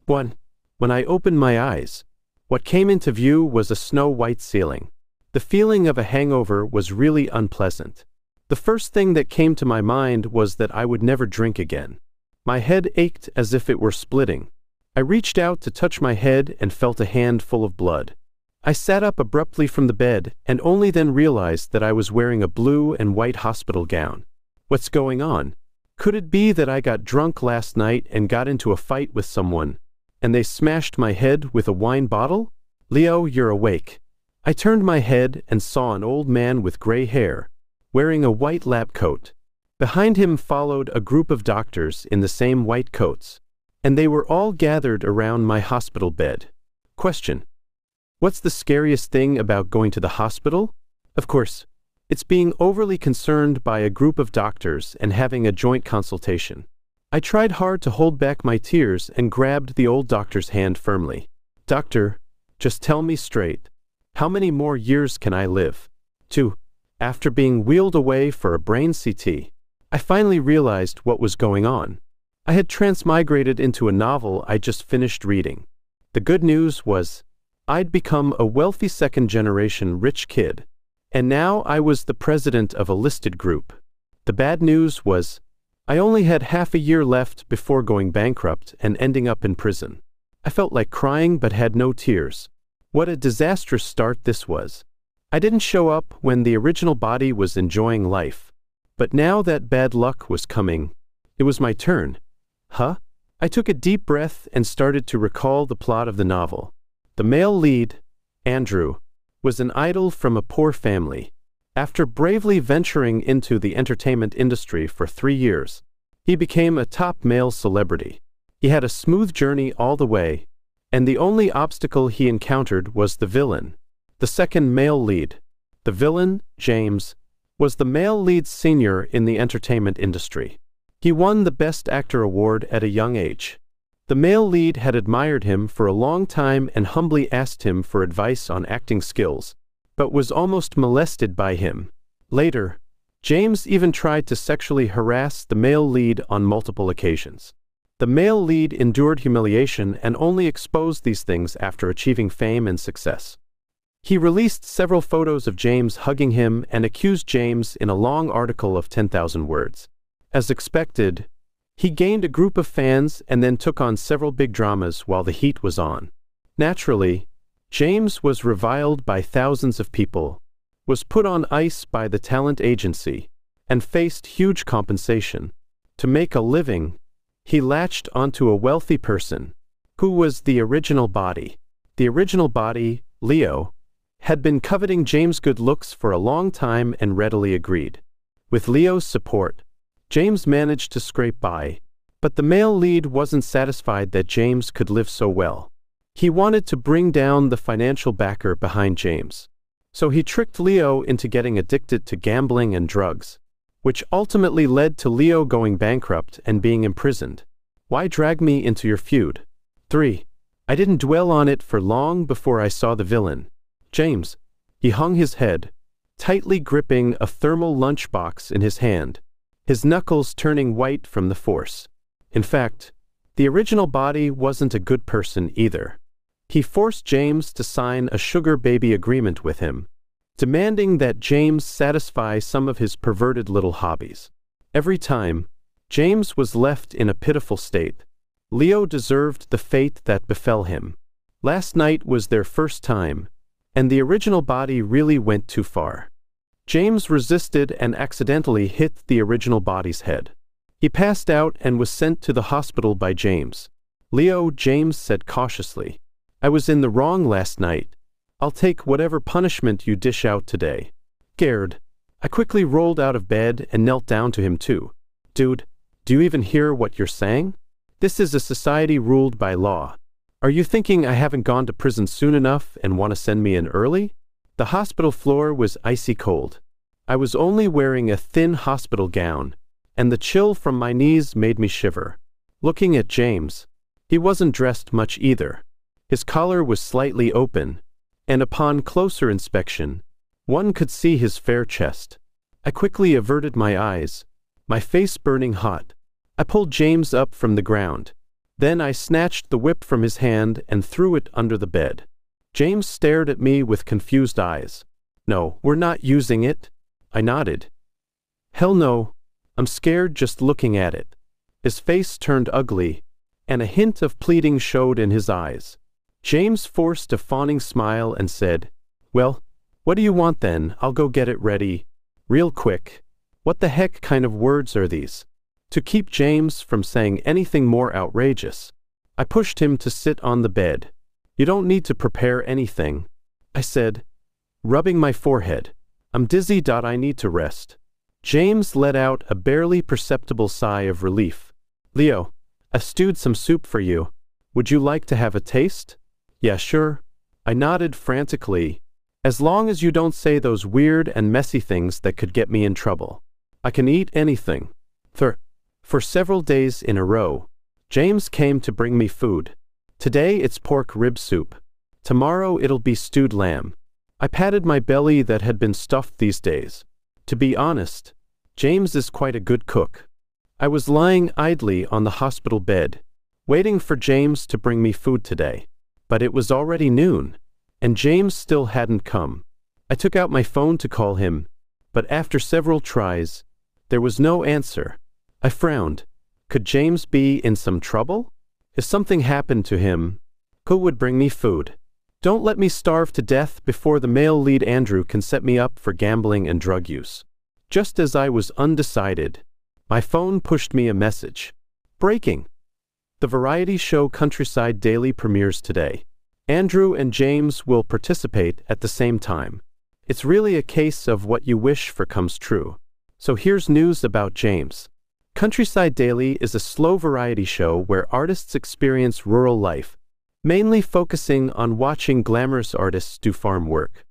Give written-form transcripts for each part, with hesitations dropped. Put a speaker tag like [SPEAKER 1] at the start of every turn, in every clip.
[SPEAKER 1] 1. When I opened my eyes, what came into view was a snow-white ceiling. The feeling of a hangover was really unpleasant. The first thing that came to my mind was that I would never drink again. My head ached as if it were splitting. I reached out to touch my head and felt a hand full of blood. I sat up abruptly from the bed and only then realized that I was wearing a blue and white hospital gown. What's going on? Could it be that I got drunk last night and got into a fight with someone, and they smashed my head with a wine bottle? Leo, you're awake. I turned my head and saw an old man with gray hair, wearing a white lab coat. Behind him followed a group of doctors in the same white coats, and they were all gathered around my hospital bed. Question: what's the scariest thing about going to the hospital? Of course, it's being overly concerned by a group of doctors and having a joint consultation. I tried hard to hold back my tears and grabbed the old doctor's hand firmly. Doctor, just tell me straight. How many more years can I live? 2. After being wheeled away for a brain CT, I finally realized what was going on. I had transmigrated into a novel I just finished reading. The good news was, I'd become a wealthy second-generation rich kid, and now I was the president of a listed group. The bad news was, I only had half a year left before going bankrupt and ending up in prison. I felt like crying but had no tears. What a disastrous start this was. I didn't show up when the original body was enjoying life. But now that bad luck was coming, it was my turn. I took a deep breath and started to recall the plot of the novel. The male lead, Andrew, was an idol from a poor family. After bravely venturing into the entertainment industry for 3 years, he became a top male celebrity. He had a smooth journey all the way, and the only obstacle he encountered was the villain, the second male lead. The villain, James, was the male lead senior in the entertainment industry. He won the Best Actor award at a young age. The male lead had admired him for a long time and humbly asked him for advice on acting skills, but was almost molested by him. Later, James even tried to sexually harass the male lead on multiple occasions. The male lead endured humiliation and only exposed these things after achieving fame and success. He released several photos of James hugging him and accused James in a long article of 10,000 words. As expected, he gained a group of fans and then took on several big dramas while the heat was on. Naturally, James was reviled by thousands of people, was put on ice by the talent agency, and faced huge compensation. To make a living, he latched onto a wealthy person, who was the original body. The original body, Leo, had been coveting James' good looks for a long time and readily agreed. With Leo's support, James managed to scrape by, but the male lead wasn't satisfied that James could live so well. He wanted to bring down the financial backer behind James. So he tricked Leo into getting addicted to gambling and drugs, which ultimately led to Leo going bankrupt and being imprisoned. Why drag me into your feud? 3. I didn't dwell on it for long before I saw the villain, James. He hung his head, tightly gripping a thermal lunchbox in his hand, his knuckles turning white from the force. In fact, the original body wasn't a good person either. He forced James to sign a sugar baby agreement with him, demanding that James satisfy some of his perverted little hobbies. Every time, James was left in a pitiful state. Leo deserved the fate that befell him. Last night was their first time, and the original body really went too far. James resisted and accidentally hit the original body's head. He passed out and was sent to the hospital by James. Leo, James said cautiously, I was in the wrong last night. I'll take whatever punishment you dish out today. Scared, I quickly rolled out of bed and knelt down to him too. Dude, do you even hear what you're saying? This is a society ruled by law. Are you thinking I haven't gone to prison soon enough and want to send me in early? The hospital floor was icy cold. I was only wearing a thin hospital gown, and the chill from my knees made me shiver. Looking at James, he wasn't dressed much either. His collar was slightly open, and upon closer inspection, one could see his fair chest. I quickly averted my eyes, my face burning hot. I pulled James up from the ground. Then I snatched the whip from his hand and threw it under the bed. James stared at me with confused eyes. "No, we're not using it." I nodded. "Hell no. I'm scared just looking at it." His face turned ugly, and a hint of pleading showed in his eyes. James forced a fawning smile and said, "Well, what do you want then? I'll go get it ready. Real quick." What the heck kind of words are these? To keep James from saying anything more outrageous, I pushed him to sit on the bed. "You don't need to prepare anything," I said, rubbing my forehead. "I'm dizzy. I need to rest." James let out a barely perceptible sigh of relief. "Leo, I stewed some soup for you. Would you like to have a taste?" "Yeah, sure." I nodded frantically. "As long as you don't say those weird and messy things that could get me in trouble. I can eat anything." For several days in a row, James came to bring me food. Today it's pork rib soup. Tomorrow it'll be stewed lamb. I patted my belly that had been stuffed these days. To be honest, James is quite a good cook. I was lying idly on the hospital bed, waiting for James to bring me food today. But it was already noon, and James still hadn't come. I took out my phone to call him, but after several tries, there was no answer. I frowned. Could James be in some trouble? If something happened to him, who would bring me food? Don't let me starve to death before the male lead Andrew can set me up for gambling and drug use. Just as I was undecided, my phone pushed me a message. Breaking. The variety show Countryside Daily premieres today. Andrew and James will participate at the same time. It's really a case of what you wish for comes true. So here's news about James. Countryside Daily is a slow variety show where artists experience rural life, mainly focusing on watching glamorous artists do farm work.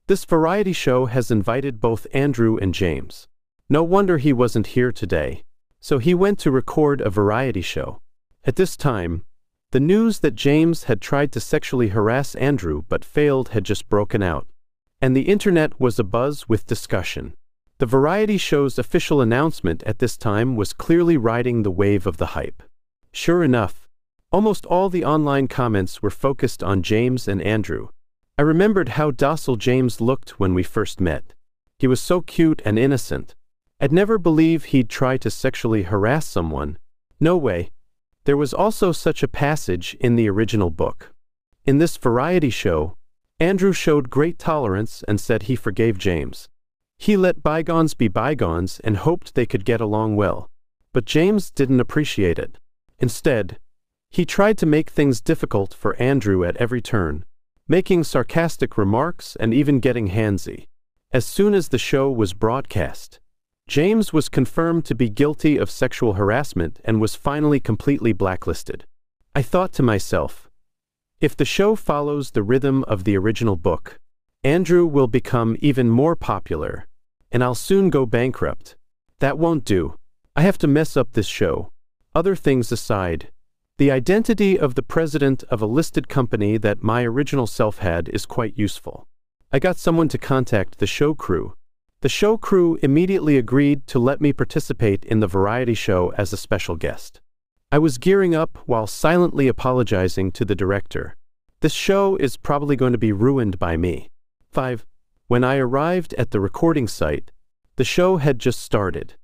[SPEAKER 1] This variety show has invited both Andrew and James. No wonder he wasn't here today. So he went to record a variety show. At this time, the news that James had tried to sexually harass Andrew but failed had just broken out, and the internet was abuzz with discussion. The variety show's official announcement at this time was clearly riding the wave of the hype. Sure enough, almost all the online comments were focused on James and Andrew. I remembered how docile James looked when we first met. He was so cute and innocent. I'd never believe he'd try to sexually harass someone. No way. There was also such a passage in the original book. In this variety show, Andrew showed great tolerance and said he forgave James. He let bygones be bygones and hoped they could get along well. But James didn't appreciate it. Instead, he tried to make things difficult for Andrew at every turn, making sarcastic remarks and even getting handsy. As soon as the show was broadcast, James was confirmed to be guilty of sexual harassment and was finally completely blacklisted. I thought to myself, if the show follows the rhythm of the original book, Andrew will become even more popular, and I'll soon go bankrupt. That won't do. I have to mess up this show. Other things aside, the identity of the president of a listed company that my original self had is quite useful. I got someone to contact the show crew. The show crew immediately agreed to let me participate in the variety show as a special guest. I was gearing up while silently apologizing to the director. This show is probably going to be ruined by me. 5. When I arrived at the recording site, the show had just started.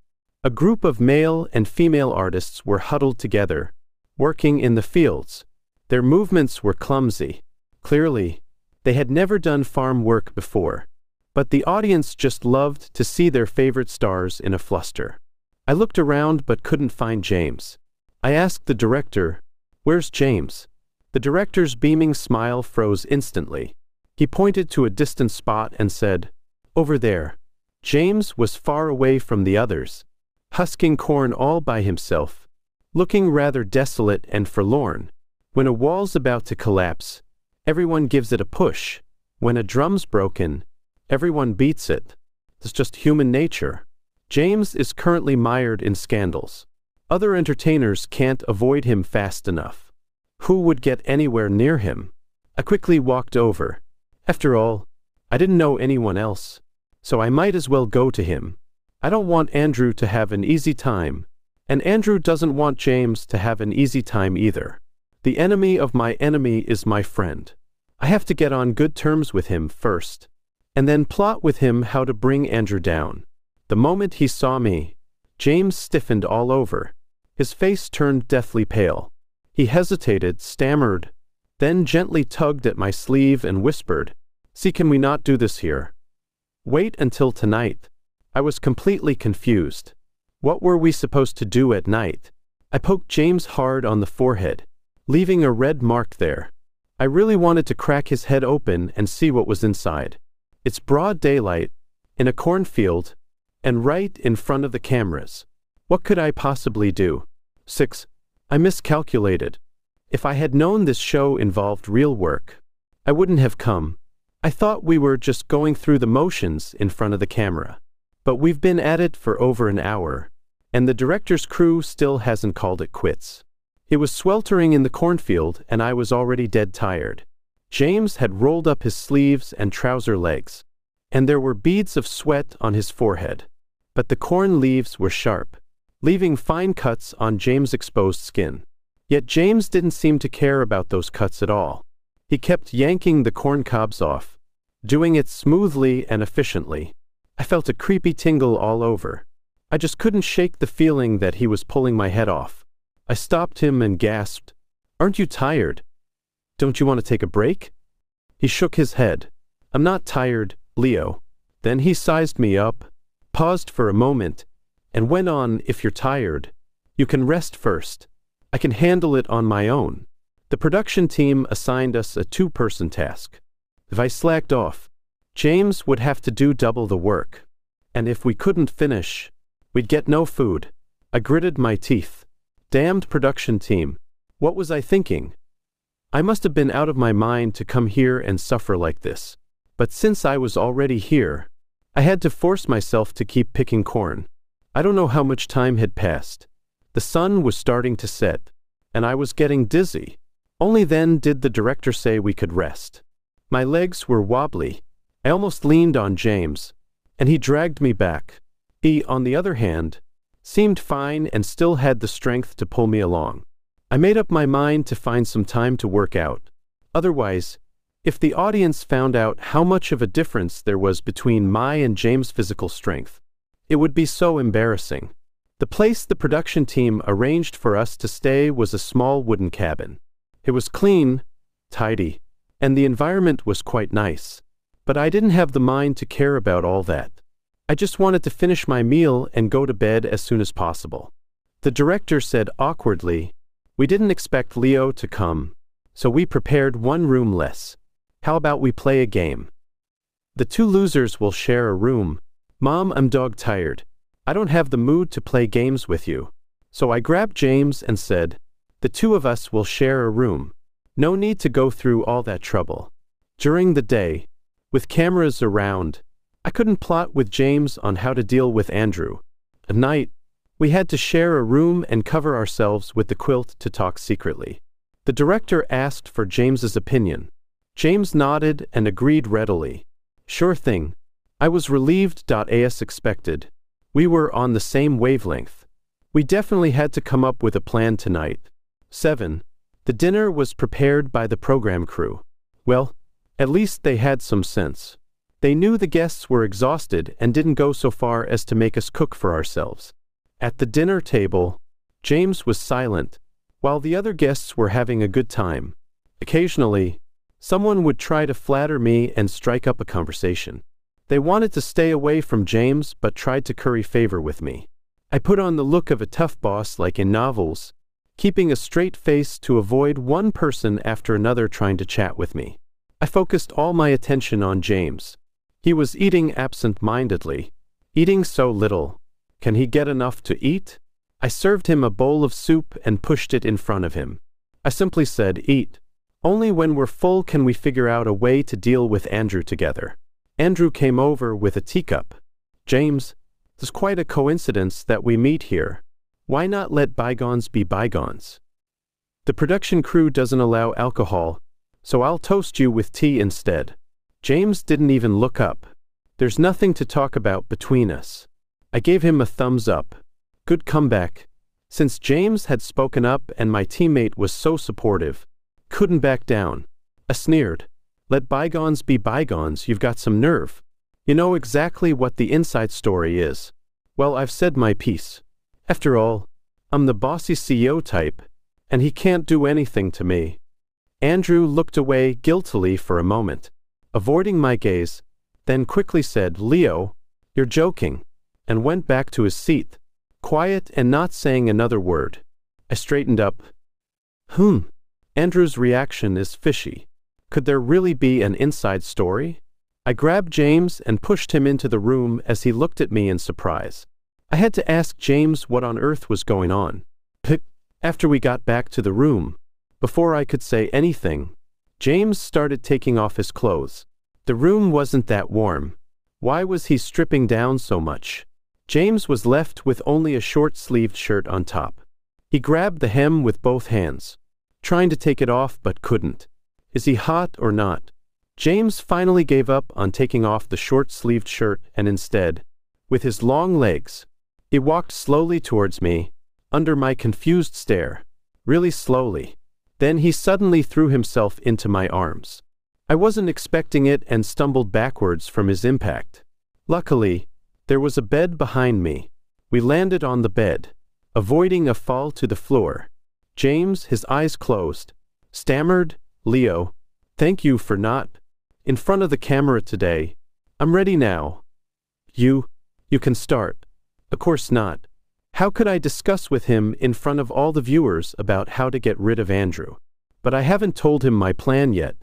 [SPEAKER 1] A group of male and female artists were huddled together, working in the fields. Their movements were clumsy. Clearly, they had never done farm work before. But the audience just loved to see their favorite stars in a fluster. I looked around but couldn't find James. I asked the director, "Where's James?" The director's beaming smile froze instantly. He pointed to a distant spot and said, "Over there." James was far away from the others, husking corn all by himself, looking rather desolate and forlorn. When a wall's about to collapse, everyone gives it a push. When a drum's broken, everyone beats it. It's just human nature. James is currently mired in scandals. Other entertainers can't avoid him fast enough. Who would get anywhere near him? I quickly walked over. After all, I didn't know anyone else, so I might as well go to him. I don't want Andrew to have an easy time, And Andrew doesn't want James to have an easy time either. The enemy of my enemy is my friend. I have to get on good terms with him first, and then plot with him how to bring Andrew down. The moment he saw me, James stiffened all over. His face turned deathly pale. He hesitated, stammered, then gently tugged at my sleeve and whispered, "See, can we not do this here? Wait until tonight." I was completely confused. What were we supposed to do at night? I poked James hard on the forehead, leaving a red mark there. I really wanted to crack his head open and see what was inside. It's broad daylight, in a cornfield, and right in front of the cameras. What could I possibly do? 6. I miscalculated. If I had known this show involved real work, I wouldn't have come. I thought we were just going through the motions in front of the camera. But we've been at it for over an hour, and the director's crew still hasn't called it quits. It was sweltering in the cornfield, and I was already dead tired. James had rolled up his sleeves and trouser legs, and there were beads of sweat on his forehead. But the corn leaves were sharp, leaving fine cuts on James' exposed skin. Yet James didn't seem to care about those cuts at all. He kept yanking the corn cobs off, doing it smoothly and efficiently. I felt a creepy tingle all over. I just couldn't shake the feeling that he was pulling my head off. I stopped him and gasped, "Aren't you tired? Don't you want to take a break?" He shook his head. "I'm not tired, Leo." Then he sized me up, paused for a moment, and went on, "If you're tired, you can rest first. I can handle it on my own." The production team assigned us a 2-person task. If I slacked off, James would have to do double the work. And if we couldn't finish, we'd get no food. I gritted my teeth. Damned production team. What was I thinking? I must have been out of my mind to come here and suffer like this. But since I was already here, I had to force myself to keep picking corn. I don't know how much time had passed. The sun was starting to set, and I was getting dizzy. Only then did the director say we could rest. My legs were wobbly. I almost leaned on James, and he dragged me back. He, on the other hand, seemed fine and still had the strength to pull me along. I made up my mind to find some time to work out. Otherwise, if the audience found out how much of a difference there was between my and James' physical strength, it would be so embarrassing. The place the production team arranged for us to stay was a small wooden cabin. It was clean, tidy, and the environment was quite nice. But I didn't have the mind to care about all that. I just wanted to finish my meal and go to bed as soon as possible. The director said awkwardly, "We didn't expect Leo to come, so we prepared one room less. How about we play a game? The 2 losers will share a room. Mom, I'm dog tired. I don't have the mood to play games with you." So I grabbed James and said, "The 2 of us will share a room. No need to go through all that trouble." During the day, with cameras around, I couldn't plot with James on how to deal with Andrew. At night, we had to share a room and cover ourselves with the quilt to talk secretly. The director asked for James's opinion. James nodded and agreed readily. "Sure thing." I was relieved as expected. We were on the same wavelength. We definitely had to come up with a plan tonight. 7. The dinner was prepared by the program crew. Well, at least they had some sense. They knew the guests were exhausted and didn't go so far as to make us cook for ourselves. At the dinner table, James was silent, while the other guests were having a good time. Occasionally, someone would try to flatter me and strike up a conversation. They wanted to stay away from James but tried to curry favor with me. I put on the look of a tough boss like in novels, keeping a straight face to avoid one person after another trying to chat with me. I focused all my attention on James. He was eating absent-mindedly, eating so little. Can he get enough to eat? I served him a bowl of soup and pushed it in front of him. I simply said, "Eat. Only when we're full can we figure out a way to deal with Andrew together." Andrew came over with a teacup. "James, it's quite a coincidence that we meet here. Why not let bygones be bygones? The production crew doesn't allow alcohol, so I'll toast you with tea instead." James didn't even look up. "There's nothing to talk about between us." I gave him a thumbs up. "Good comeback. Since James had spoken up and my teammate was so supportive, couldn't back down. I sneered. Let bygones be bygones, you've got some nerve. You know exactly what the inside story is. Well, I've said my piece. After all, I'm the bossy CEO type, and he can't do anything to me. Andrew looked away guiltily for a moment, avoiding my gaze, then quickly said, Leo, you're joking, and went back to his seat, quiet and not saying another word. I straightened up. Andrew's reaction is fishy. Could there really be an inside story? I grabbed James and pushed him into the room as he looked at me in surprise. I had to ask James what on earth was going on. After we got back to the room, before I could say anything, James started taking off his clothes. The room wasn't that warm. Why was he stripping down so much? James was left with only a short-sleeved shirt on top. He grabbed the hem with both hands, trying to take it off but couldn't. Is he hot or not? James finally gave up on taking off the short-sleeved shirt and instead, with his long legs, he walked slowly towards me, under my confused stare, really slowly. Then he suddenly threw himself into my arms. I wasn't expecting it and stumbled backwards from his impact. Luckily, there was a bed behind me. We landed on the bed, avoiding a fall to the floor. James, his eyes closed, stammered, Leo, thank you for not in front of the camera today. I'm ready now. You can start. Of course not. How could I discuss with him in front of all the viewers about how to get rid of Andrew? But I haven't told him my plan yet,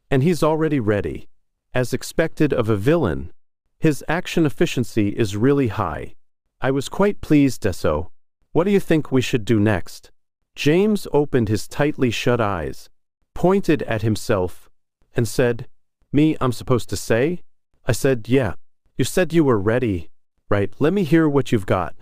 [SPEAKER 1] and he's already ready. As expected of a villain, his action efficiency is really high. I was quite pleased, so. What do you think we should do next? James opened his tightly shut eyes, pointed at himself, and said, Me, I'm supposed to say? I said, yeah. You said you were ready. Right, let me hear what you've got.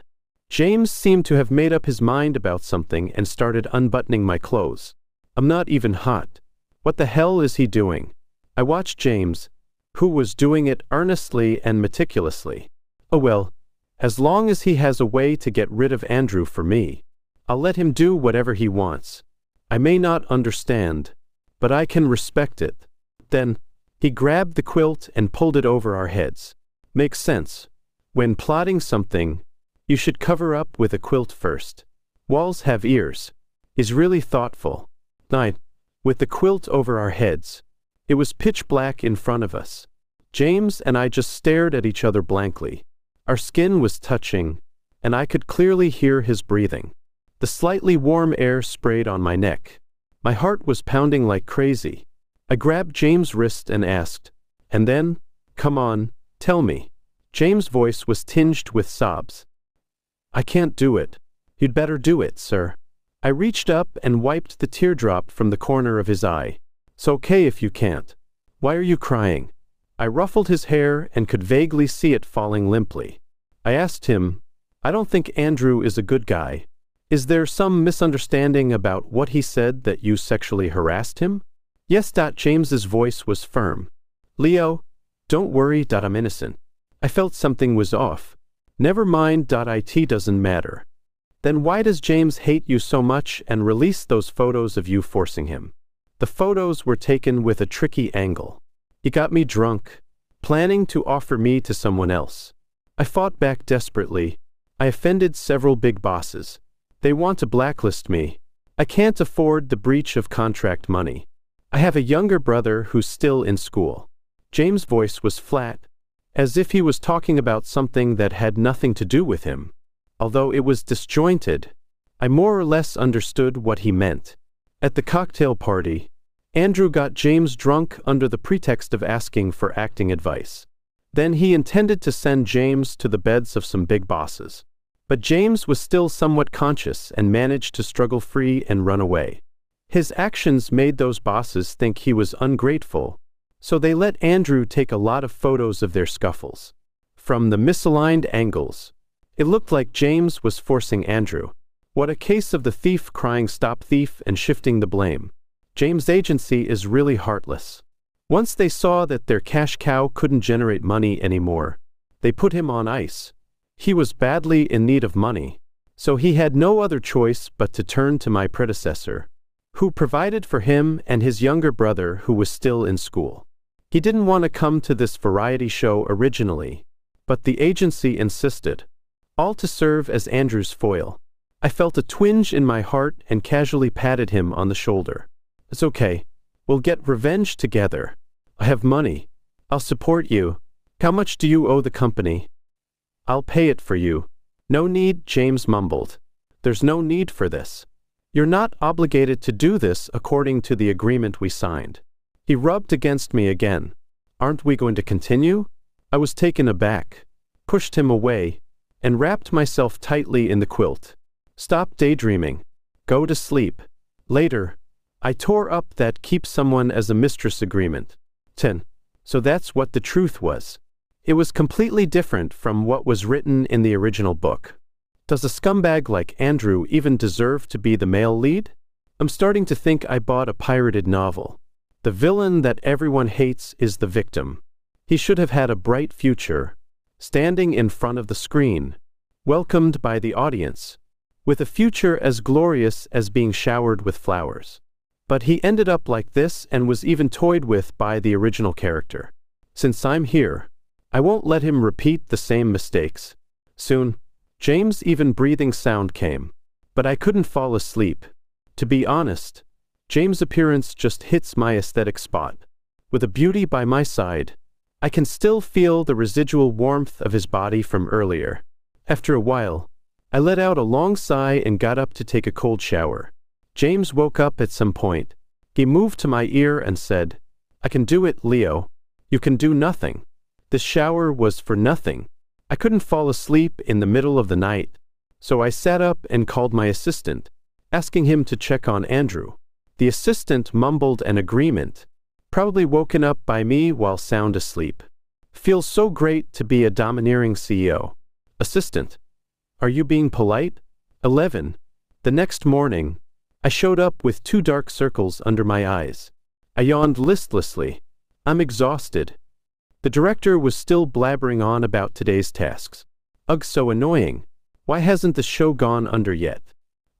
[SPEAKER 1] James seemed to have made up his mind about something and started unbuttoning my clothes. I'm not even hot. What the hell is he doing? I watched James, who was doing it earnestly and meticulously. Oh well, as long as he has a way to get rid of Andrew for me, I'll let him do whatever he wants. I may not understand, but I can respect it. Then, he grabbed the quilt and pulled it over our heads. Makes sense. When plotting something, you should cover up with a quilt first. Walls have ears. He's really thoughtful. 9. With the quilt over our heads, it was pitch black in front of us. James and I just stared at each other blankly. Our skin was touching, and I could clearly hear his breathing. The slightly warm air sprayed on my neck. My heart was pounding like crazy. I grabbed James' wrist and asked, and then, come on, tell me. James' voice was tinged with sobs. I can't do it. You'd better do it, sir. I reached up and wiped the teardrop from the corner of his eye. It's okay if you can't. Why are you crying? I ruffled his hair and could vaguely see it falling limply. I asked him, I don't think Andrew is a good guy. Is there some misunderstanding about what he said that you sexually harassed him? Yes. James's voice was firm. Leo, don't worry. I'm innocent. I felt something was off. Never mind. It doesn't matter. Then why does James hate you so much and release those photos of you forcing him? The photos were taken with a tricky angle. He got me drunk, planning to offer me to someone else. I fought back desperately. I offended several big bosses. They want to blacklist me. I can't afford the breach of contract money. I have a younger brother who's still in school. James' voice was flat, as if he was talking about something that had nothing to do with him. Although it was disjointed, I more or less understood what he meant. At the cocktail party, Andrew got James drunk under the pretext of asking for acting advice. Then he intended to send James to the beds of some big bosses. But James was still somewhat conscious and managed to struggle free and run away. His actions made those bosses think he was ungrateful, so they let Andrew take a lot of photos of their scuffles. From the misaligned angles, it looked like James was forcing Andrew. What a case of the thief crying "stop thief" and shifting the blame. James' agency is really heartless. Once they saw that their cash cow couldn't generate money anymore, they put him on ice. He was badly in need of money. So he had no other choice but to turn to my predecessor, who provided for him and his younger brother who was still in school. He didn't want to come to this variety show originally, but the agency insisted, all to serve as Andrew's foil. I felt a twinge in my heart and casually patted him on the shoulder. It's okay. We'll get revenge together. I have money. I'll support you. How much do you owe the company? I'll pay it for you. No need, James mumbled. There's no need for this. You're not obligated to do this according to the agreement we signed. He rubbed against me again. Aren't we going to continue? I was taken aback, pushed him away, and wrapped myself tightly in the quilt. Stop daydreaming. Go to sleep. Later, I tore up that keep someone as a mistress agreement. 10. So that's what the truth was. It was completely different from what was written in the original book. Does a scumbag like Andrew even deserve to be the male lead? I'm starting to think I bought a pirated novel. The villain that everyone hates is the victim. He should have had a bright future, standing in front of the screen, welcomed by the audience, with a future as glorious as being showered with flowers. But he ended up like this and was even toyed with by the original character. Since I'm here, I won't let him repeat the same mistakes. Soon, James' even breathing sound came, but I couldn't fall asleep. To be honest, James' appearance just hits my aesthetic spot. With a beauty by my side, I can still feel the residual warmth of his body from earlier. After a while, I let out a long sigh and got up to take a cold shower. James woke up at some point. He moved to my ear and said, I can do it, Leo. You can do nothing. This shower was for nothing. I couldn't fall asleep in the middle of the night, so I sat up and called my assistant, asking him to check on Andrew. The assistant mumbled an agreement, probably woken up by me while sound asleep. Feels so great to be a domineering CEO. Assistant, are you being polite? 11. The next morning, I showed up with 2 dark circles under my eyes. I yawned listlessly. I'm exhausted. The director was still blabbering on about today's tasks. Ugh, so annoying. Why hasn't the show gone under yet?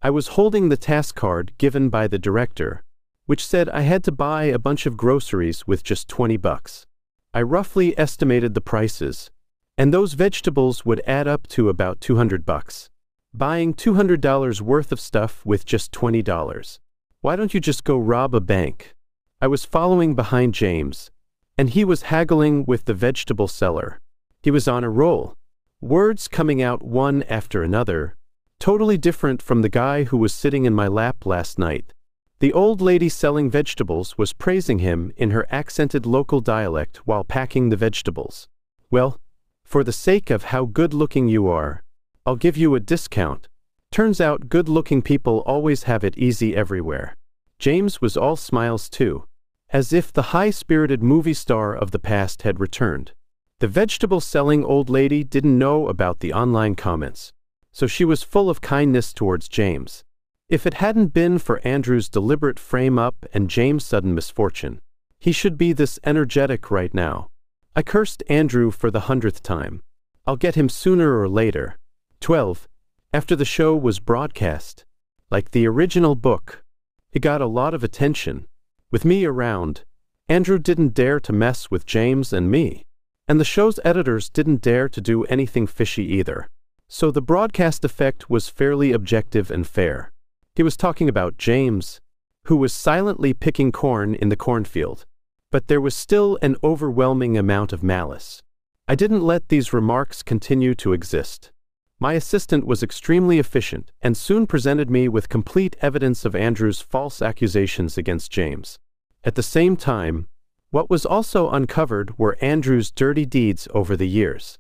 [SPEAKER 1] I was holding the task card given by the director, which said I had to buy a bunch of groceries with just $20. I roughly estimated the prices, and those vegetables would add up to about $200. Buying $200 worth of stuff with just $20. Why don't you just go rob a bank? I was following behind James, and he was haggling with the vegetable seller. He was on a roll, words coming out one after another, totally different from the guy who was sitting in my lap last night. The old lady selling vegetables was praising him in her accented local dialect while packing the vegetables. Well, for the sake of how good-looking you are, I'll give you a discount. Turns out good-looking people always have it easy everywhere. James was all smiles too, as if the high-spirited movie star of the past had returned. The vegetable-selling old lady didn't know about the online comments, so she was full of kindness towards James. If it hadn't been for Andrew's deliberate frame-up and James' sudden misfortune, he should be this energetic right now. I cursed Andrew for the 100th time. I'll get him sooner or later. 12. After the show was broadcast, like the original book, it got a lot of attention. With me around, Andrew didn't dare to mess with James and me, and the show's editors didn't dare to do anything fishy either. So the broadcast effect was fairly objective and fair. He was talking about James, who was silently picking corn in the cornfield, but there was still an overwhelming amount of malice. I didn't let these remarks continue to exist. My assistant was extremely efficient and soon presented me with complete evidence of Andrew's false accusations against James. At the same time, what was also uncovered were Andrew's dirty deeds over the years.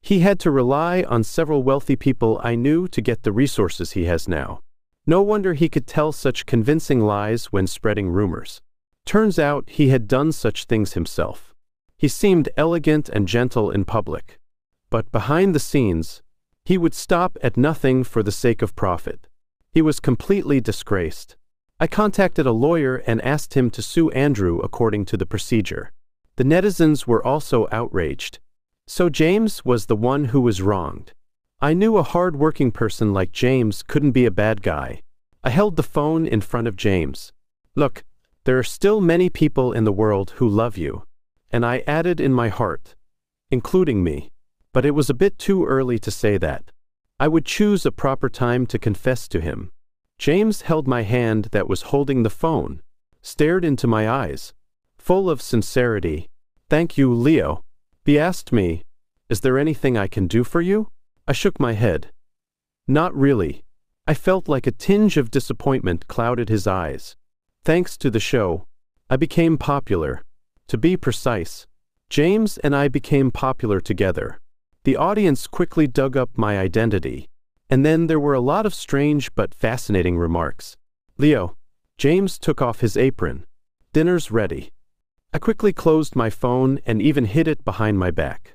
[SPEAKER 1] He had to rely on several wealthy people I knew to get the resources he has now. No wonder he could tell such convincing lies when spreading rumors. Turns out he had done such things himself. He seemed elegant and gentle in public, but behind the scenes, he would stop at nothing for the sake of profit. He was completely disgraced. I contacted a lawyer and asked him to sue Andrew according to the procedure. The netizens were also outraged. So James was the one who was wronged. I knew a hard-working person like James couldn't be a bad guy. I held the phone in front of James. Look, there are still many people in the world who love you. And I added in my heart, including me. But it was a bit too early to say that. I would choose a proper time to confess to him. James held my hand that was holding the phone, stared into my eyes, full of sincerity. Thank you, Leo. He asked me, is there anything I can do for you? I shook my head. Not really. I felt like a tinge of disappointment clouded his eyes. Thanks to the show, I became popular. To be precise, James and I became popular together. The audience quickly dug up my identity, and then there were a lot of strange but fascinating remarks. Leo, James took off his apron. Dinner's ready. I quickly closed my phone and even hid it behind my back.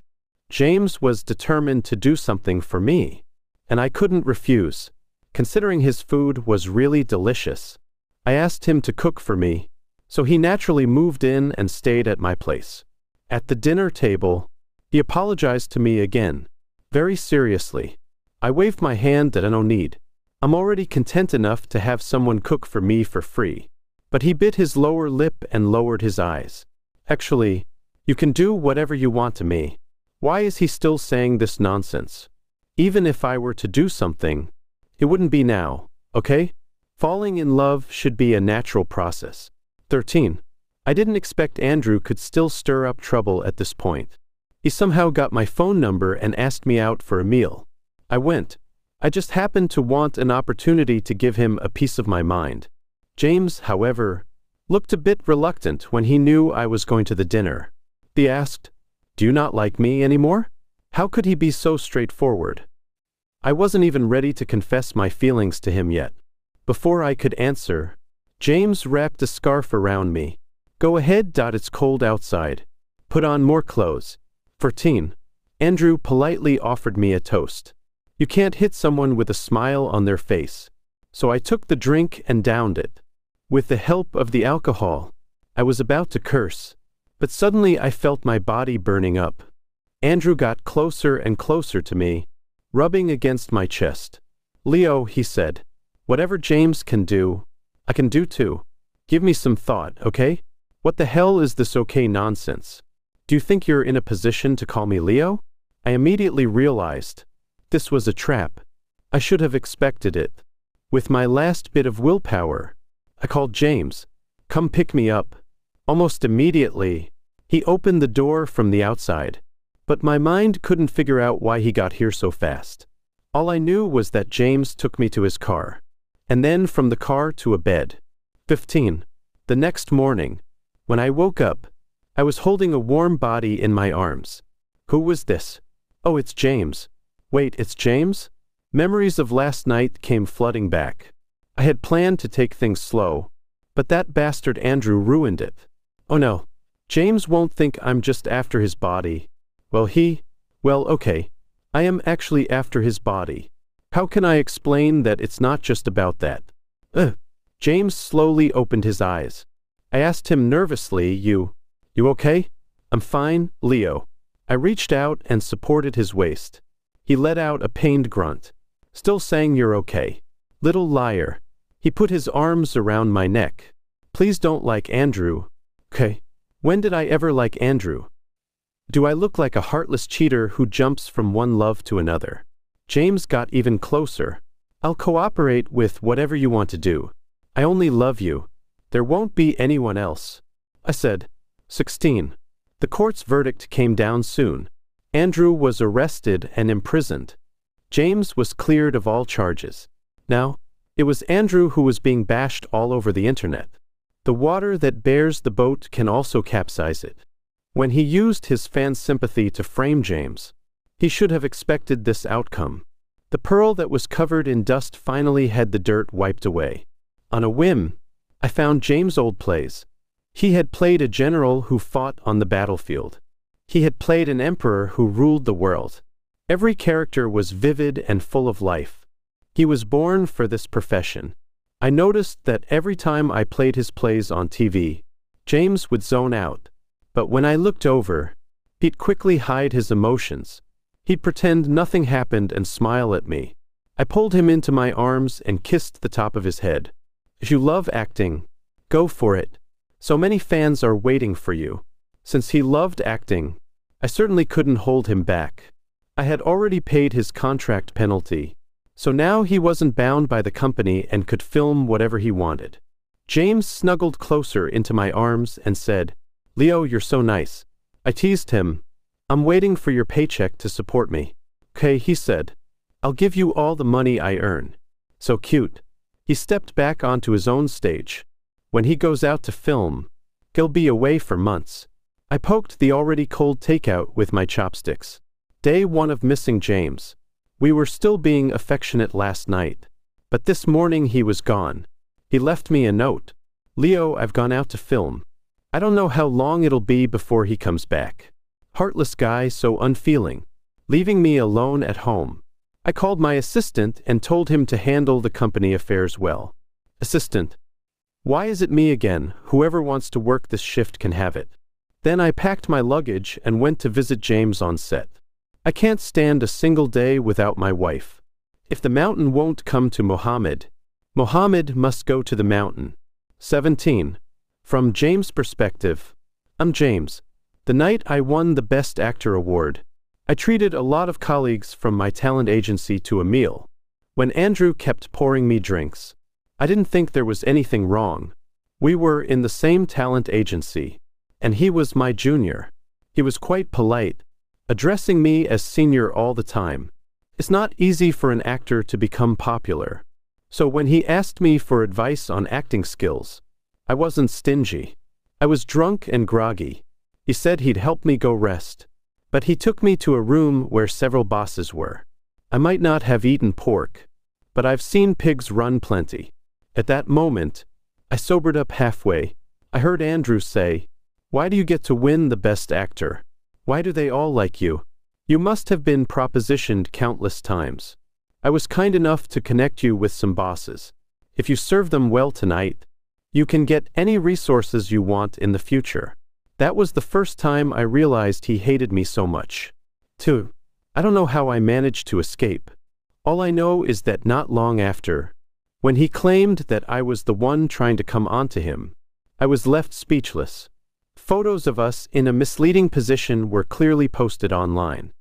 [SPEAKER 1] James was determined to do something for me, and I couldn't refuse, considering his food was really delicious. I asked him to cook for me, so he naturally moved in and stayed at my place. At the dinner table, he apologized to me again, very seriously. I waved my hand that I don't need. I'm already content enough to have someone cook for me for free. But he bit his lower lip and lowered his eyes. Actually, you can do whatever you want to me. Why is he still saying this nonsense? Even if I were to do something, it wouldn't be now, okay? Falling in love should be a natural process. 13. I didn't expect Andrew could still stir up trouble at this point. He somehow got my phone number and asked me out for a meal. I went. I just happened to want an opportunity to give him a piece of my mind. James, however, looked a bit reluctant when he knew I was going to the dinner. He asked, "Do you not like me anymore?" How could he be so straightforward? I wasn't even ready to confess my feelings to him yet. Before I could answer, James wrapped a scarf around me. Go ahead, it's cold outside. Put on more clothes. 14. Andrew politely offered me a toast. You can't hit someone with a smile on their face. So I took the drink and downed it. With the help of the alcohol, I was about to curse, but suddenly I felt my body burning up. Andrew got closer and closer to me, rubbing against my chest. Leo, he said, whatever James can do, I can do too. Give me some thought, okay? What the hell is this okay nonsense? Do you think you're in a position to call me Leo? I immediately realized this was a trap. I should have expected it. With my last bit of willpower, I called James. Come pick me up. Almost immediately, he opened the door from the outside. But my mind couldn't figure out why he got here so fast. All I knew was that James took me to his car, and then from the car to a bed. 15. The next morning, when I woke up, I was holding a warm body in my arms. Who was this? Oh, it's James. Wait, it's James? Memories of last night came flooding back. I had planned to take things slow, but that bastard Andrew ruined it. Oh no, James won't think I'm just after his body. Well, okay, I am actually after his body. How can I explain that it's not just about that? James slowly opened his eyes. I asked him nervously, You okay? I'm fine, Leo. I reached out and supported his waist. He let out a pained grunt. Still saying you're okay. Little liar. He put his arms around my neck. Please don't like Andrew. Okay. When did I ever like Andrew? Do I look like a heartless cheater who jumps from one love to another? James got even closer. I'll cooperate with whatever you want to do. I only love you. There won't be anyone else. I said. 16. The court's verdict came down soon. Andrew was arrested and imprisoned. James was cleared of all charges. Now, it was Andrew who was being bashed all over the internet. The water that bears the boat can also capsize it. When he used his fans' sympathy to frame James, he should have expected this outcome. The pearl that was covered in dust finally had the dirt wiped away. On a whim, I found James' old plays. He had played a general who fought on the battlefield. He had played an emperor who ruled the world. Every character was vivid and full of life. He was born for this profession. I noticed that every time I played his plays on TV, James would zone out. But when I looked over, he'd quickly hide his emotions. He'd pretend nothing happened and smile at me. I pulled him into my arms and kissed the top of his head. If you love acting, go for it. So many fans are waiting for you. Since he loved acting, I certainly couldn't hold him back. I had already paid his contract penalty, so now he wasn't bound by the company and could film whatever he wanted. James snuggled closer into my arms and said, "Leo, you're so nice." I teased him. "I'm waiting for your paycheck to support me." "Okay," he said. "I'll give you all the money I earn." So cute. He stepped back onto his own stage. When he goes out to film, he'll be away for months. I poked the already cold takeout with my chopsticks. Day 1 of missing James. We were still being affectionate last night, but this morning he was gone. He left me a note. "Leo, I've gone out to film. I don't know how long it'll be before he comes back." Heartless guy, so unfeeling, leaving me alone at home. I called my assistant and told him to handle the company affairs well. "Assistant, why is it me again? Whoever wants to work this shift can have it." Then I packed my luggage and went to visit James on set. I can't stand a single day without my wife. If the mountain won't come to Mohammed, Mohammed must go to the mountain. 17. From James' perspective. I'm James. The night I won the Best Actor award, I treated a lot of colleagues from my talent agency to a meal. When Andrew kept pouring me drinks, I didn't think there was anything wrong. We were in the same talent agency, and he was my junior. He was quite polite, addressing me as senior all the time. It's not easy for an actor to become popular. So when he asked me for advice on acting skills, I wasn't stingy. I was drunk and groggy. He said he'd help me go rest. But he took me to a room where several bosses were. I might not have eaten pork, but I've seen pigs run plenty. At that moment, I sobered up halfway. I heard Andrew say, "Why do you get to win the Best Actor? Why do they all like you? You must have been propositioned countless times. I was kind enough to connect you with some bosses. If you serve them well tonight, you can get any resources you want in the future." That was the first time I realized he hated me so much. 2. I don't know how I managed to escape. All I know is that not long after, when he claimed that I was the one trying to come onto him, I was left speechless. Photos of us in a misleading position were clearly posted online.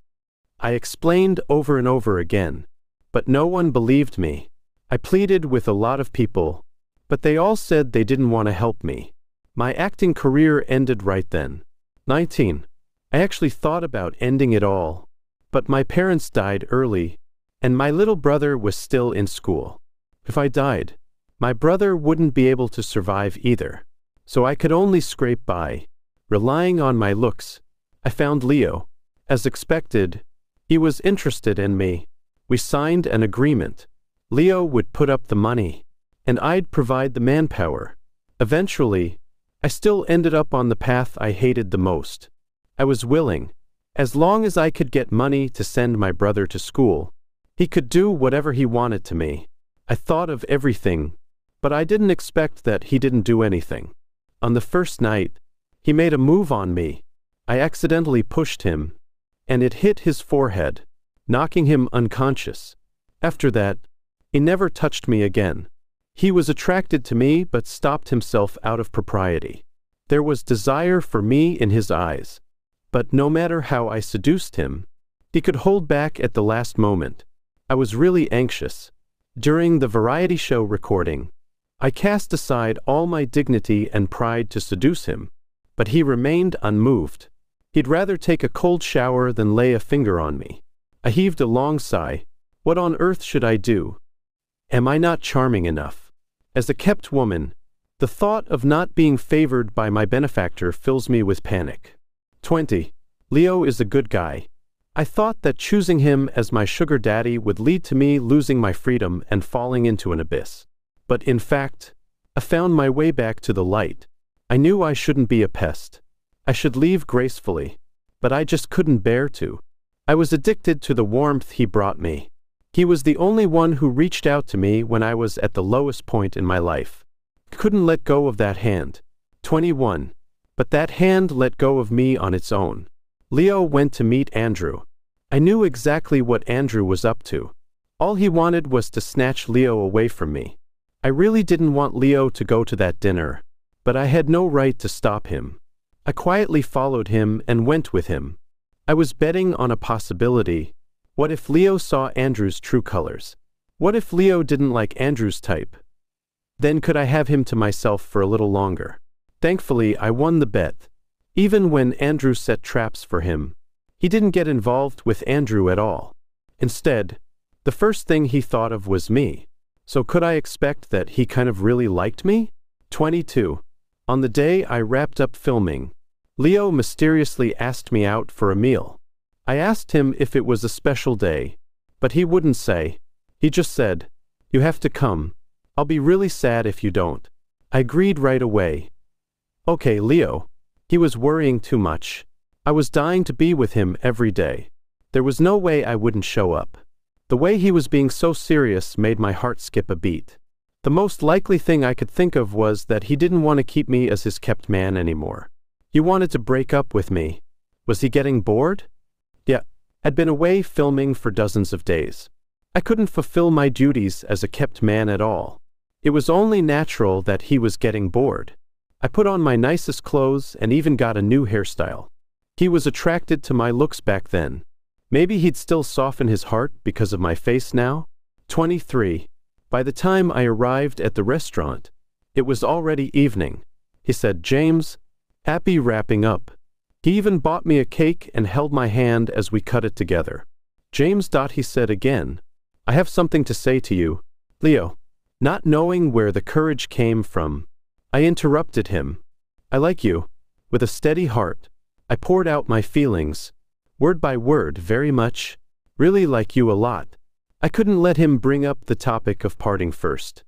[SPEAKER 1] I explained over and over again, but no one believed me. I pleaded with a lot of people, but they all said they didn't want to help me. My acting career ended right then. 19. I actually thought about ending it all, but my parents died early, and my little brother was still in school. If I died, my brother wouldn't be able to survive either, so I could only scrape by, relying on my looks. I found Leo. As expected, he was interested in me. We signed an agreement. Leo would put up the money, and I'd provide the manpower. Eventually, I still ended up on the path I hated the most. I was willing. As long as I could get money to send my brother to school, he could do whatever he wanted to me. I thought of everything, but I didn't expect that he didn't do anything. On the first night, he made a move on me. I accidentally pushed him, and it hit his forehead, knocking him unconscious. After that, he never touched me again. He was attracted to me but stopped himself out of propriety. There was desire for me in his eyes, but no matter how I seduced him, he could hold back at the last moment. I was really anxious. During the variety show recording, I cast aside all my dignity and pride to seduce him, but he remained unmoved. He'd rather take a cold shower than lay a finger on me. I heaved a long sigh. What on earth should I do? Am I not charming enough? As a kept woman, the thought of not being favored by my benefactor fills me with panic. 20. Leo is a good guy. I thought that choosing him as my sugar daddy would lead to me losing my freedom and falling into an abyss. But in fact, I found my way back to the light. I knew I shouldn't be a pest. I should leave gracefully, but I just couldn't bear to. I was addicted to the warmth he brought me. He was the only one who reached out to me when I was at the lowest point in my life. Couldn't let go of that hand. 21. But that hand let go of me on its own. Leo went to meet Andrew. I knew exactly what Andrew was up to. All he wanted was to snatch Leo away from me. I really didn't want Leo to go to that dinner, but I had no right to stop him. I quietly followed him and went with him. I was betting on a possibility. What if Leo saw Andrew's true colors? What if Leo didn't like Andrew's type? Then could I have him to myself for a little longer? Thankfully, I won the bet. Even when Andrew set traps for him, he didn't get involved with Andrew at all. Instead, the first thing he thought of was me. So could I expect that he kind of really liked me? 22. On the day I wrapped up filming, Leo mysteriously asked me out for a meal. I asked him if it was a special day, but he wouldn't say. He just said, "You have to come. I'll be really sad if you don't." I agreed right away. Okay, Leo. He was worrying too much. I was dying to be with him every day. There was no way I wouldn't show up. The way he was being so serious made my heart skip a beat. The most likely thing I could think of was that he didn't want to keep me as his kept man anymore. He wanted to break up with me. Was he getting bored? Yeah, I'd been away filming for dozens of days. I couldn't fulfill my duties as a kept man at all. It was only natural that he was getting bored. I put on my nicest clothes and even got a new hairstyle. He was attracted to my looks back then. Maybe he'd still soften his heart because of my face now? 23. By the time I arrived at the restaurant, it was already evening. He said, "James, happy wrapping up." He even bought me a cake and held my hand as we cut it together. "James," he said again, "I have something to say to you." Leo. Not knowing where the courage came from, I interrupted him. "I like you." With a steady heart, I poured out my feelings, word by word, very much. Really like you a lot. I couldn't let him bring up the topic of parting first.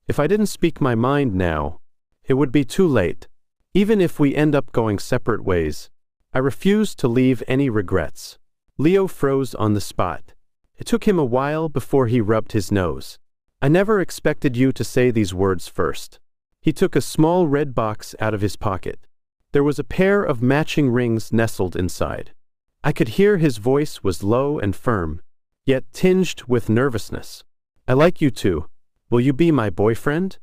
[SPEAKER 1] If I didn't speak my mind now, it would be too late. Even if we end up going separate ways, I refused to leave any regrets. Leo froze on the spot. It took him a while before he rubbed his nose. "I never expected you to say these words first." He took a small red box out of his pocket. There was a pair of matching rings nestled inside. I could hear his voice was low and firm, yet tinged with nervousness. "I like you too. Will you be my boyfriend?"